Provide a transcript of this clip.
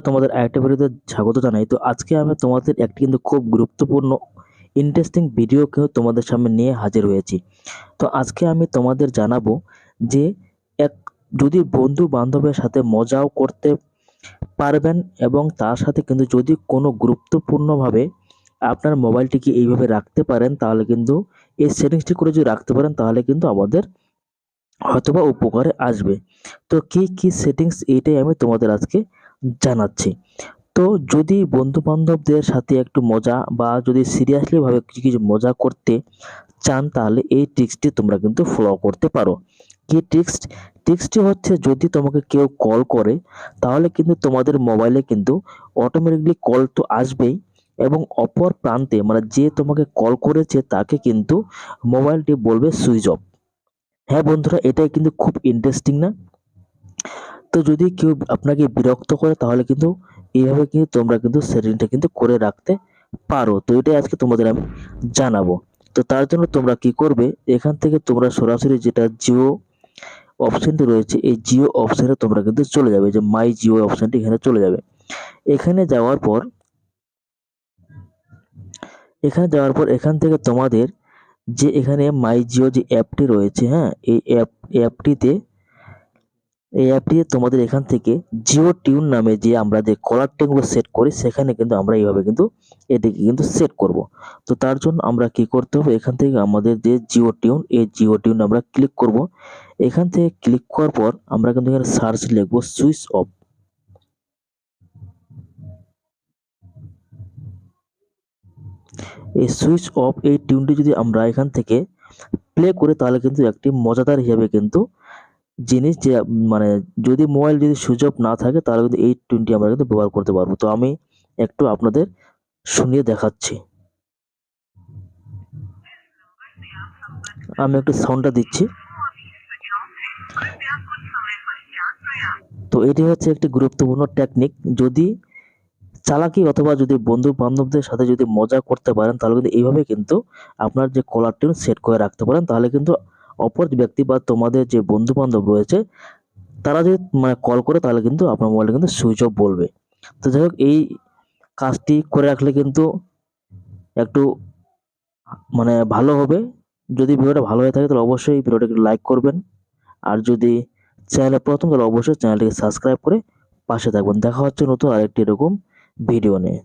তোমাদের আরেকটা ভিডিওতে স্বাগত জানাই। তো আজকে আমি তোমাদের একটি কিন্তু খুব গুরুত্বপূর্ণ ইন্টারেস্টিং ভিডিও কিন্তু তোমাদের সামনে নিয়ে হাজির হয়েছি। তো আজকে আমি তোমাদের জানাবো যে এক যদি বন্ধু বান্ধবের সাথে মজাও করতে পারবেন এবং তার সাথে কিন্তু যদি কোনো গুরুত্বপূর্ণভাবে আপনার মোবাইলটিকে এইভাবে রাখতে পারেন, তাহলে কিন্তু এই সেটিংসটি করে যদি রাখতে পারেন তাহলে কিন্তু আমাদের হয়তোবা উপকারে আসবে। তো কি সেটিংস এইটাই আমি তোমাদের আজকে জানাচ্ছি। তো যদি বন্ধু-বান্ধবদের সাথে একটু মজা বা যদি সিরিয়াসলি ভাবে কিছু মজা করতে চান, তাহলে এই ট্রিক্সটি তোমরা কিন্তু ফলো করতে পারো। কি ট্রিক্স? ট্রিক্সটি হচ্ছে, যদি তোমাকে কেউ কল করে তাহলে কিন্তু তোমাদের মোবাইলে কিন্তু অটোমেটিকলি কল তো আসবেই এবং অপর প্রান্তে মানে যে তোমাকে কল করেছে তাকে কিন্তু মোবাইলটি বলবে সুইচ অফ। হ্যাঁ বন্ধুরা, এটাই কিন্তু খুব ইন্টারেস্টিং না? তো যদি কেউ আপনাকে বিরক্ত করে তাহলে কিন্তু এইভাবে কিন্তু তোমরা কিন্তু সেটিংটা কিন্তু করে রাখতে পারো। তো এটাই আজকে তোমাদের আমি জানাবো। তো তার জন্য তোমরা কি করবে, এখান থেকে তোমরা সরাসরি যেটা জিও অপশনটি রয়েছে, এই জিও অপশনে তোমরা কিন্তু চলে যাবে, যে মাই জিও অপশনটি এখানে চলে যাবে। এখানে যাওয়ার পর এখান থেকে তোমাদের যে এখানে মাই জিও যে অ্যাপটি রয়েছে, হ্যাঁ, এই অ্যাপটিতে তোমাদের এখান থেকে জিও টিউন নামে যে আমরা যে কলার টিউনগুলো সেট করি, সেখানে কিন্তু আমরা এইভাবে কিন্তু এটিকে কিন্তু সেট করব। তো তার জন্য আমরা কি করতে হবে, এখান থেকে আমাদের যে জিও টিউন, এই জিও টিউন আমরা ক্লিক করব। এখান থেকে ক্লিক করার পর আমরা কিন্তু এখানে সার্চ লিখব সুইচ অফ। এই সুইচ অফ এই টিউনটি যদি আমরা এখান থেকে প্লে করি তাহলে কিন্তু একটি মজাদার হিসাবে কিন্তু জিনিস, যে মানে যদি মোবাইল যদি সুইচ অফ না থাকে তাহলে কিন্তু এই টিউনটি আমরা কিন্তু ব্যবহার করতে পারবো। তো আমি একটু আপনাদের শুনিয়ে দেখাচ্ছি। আমি একটু সাউন্ডটা দিচ্ছি। তো এটি হচ্ছে একটি গুরুত্বপূর্ণ টেকনিক। যদি চালাকি অথবা যদি বন্ধু বান্ধবদের সাথে যদি মজা করতে পারেন তাহলে কিন্তু এইভাবে কিন্তু আপনার যে কলার টিউন সেট করে রাখতে পারেন, তাহলে কিন্তু অপর ব্যক্তি বা তোমাদের যে বন্ধু বান্ধব রয়েছে তারা যদি মানে কল করে তাহলে কিন্তু আপনার মোবাইলটা কিন্তু সুইচ অফ বলবে। তো যাই হোক, এই কাজটি করে রাখলে কিন্তু একটু মানে ভালো হবে। যদি ভিডিওটা ভালো হয়ে থাকে তাহলে অবশ্যই ভিডিওটাকে লাইক করবেন, আর যদি চ্যানেলে প্রথম তাহলে অবশ্যই চ্যানেলটিকে সাবস্ক্রাইব করে পাশে থাকবেন। দেখা হচ্ছে নতুন আরেকটি এরকম ভিডিও নিয়ে।